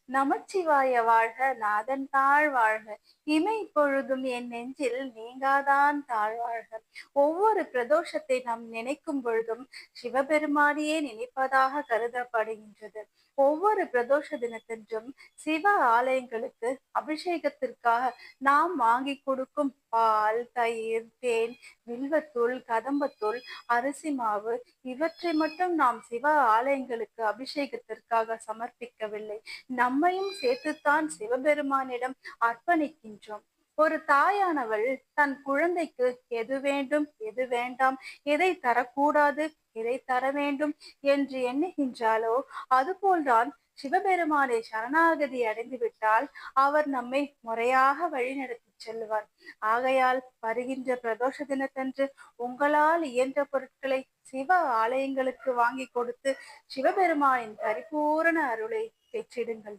நமச்சிவாய வாழ்க, நாதன் தாழ் வாழ்க, இமை பொழுதும் என் நெஞ்சில் நீங்காதான் தாழ்வாழ்க. ஒவ்வொரு பிரதோஷத்தை நாம் நினைக்கும் பொழுதும் சிவபெருமானையே நினைப்பதாக கருதப்படுகின்றது. ஒவ்வொரு பிரதோஷ தினத்தன்றும் சிவ ஆலயங்களுக்கு அபிஷேகத்திற்காக நாம் வாங்கி கொடுக்கும் பால், தயிர், தேன், வில்வத்தூள், கதம்பத்தூள், அரிசி மாவு இவற்றை மட்டும் நாம் சிவ ஆலயங்களுக்கு அபிஷேகத்திற்காக சமர்ப்பிக்கவில்லை, நம்மையும் சேர்த்துத்தான் சிவபெருமானிடம் அர்ப்பணிக்கின்றோம். ஒரு தாயானவள் தன் குழந்தைக்கு எது வேண்டும், எது வேண்டாம், எதை தரக்கூடாது, எதை தர வேண்டும் என்று எண்ணுகின்றாலோ அதுபோல்தான் சிவபெருமானை சரணாகதி அடைந்து விட்டால் அவர் நம்மை முறையாக வழிநடத்தி செல்வார். ஆகையால் வருகின்ற பிரதோஷ தினத்தன்று உங்களால் இயன்ற பொருட்களை சிவ ஆலயங்களுக்கு வாங்கி கொடுத்து சிவபெருமானின் பரிபூரண அருளை பெற்றிடுங்கள்.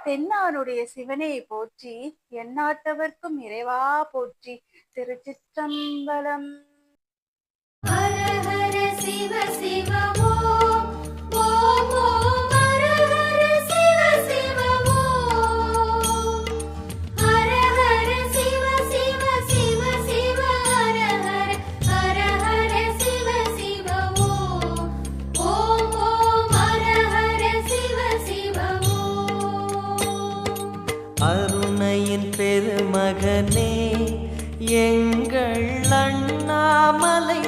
தென்னாருடைய சிவனை போற்றி, எந்நாட்டவர்க்கும் இறைவா போற்றி. திருச்சிற்றம்பலம். ஹர ஹர சிவ சிவ ஓம் ஓம் ஓம். ஹர ஹர சிவ சிவ ஓம். ஹர ஹர சிவ சிவ சிவ சிவ. ஹர ஹர ஹர ஹர சிவ சிவ ஓம் ஓம் ஓம். ஹர ஹர சிவ சிவ ஓம். அருணையின் பெருமகனே எங்கள் அண்ணாமலை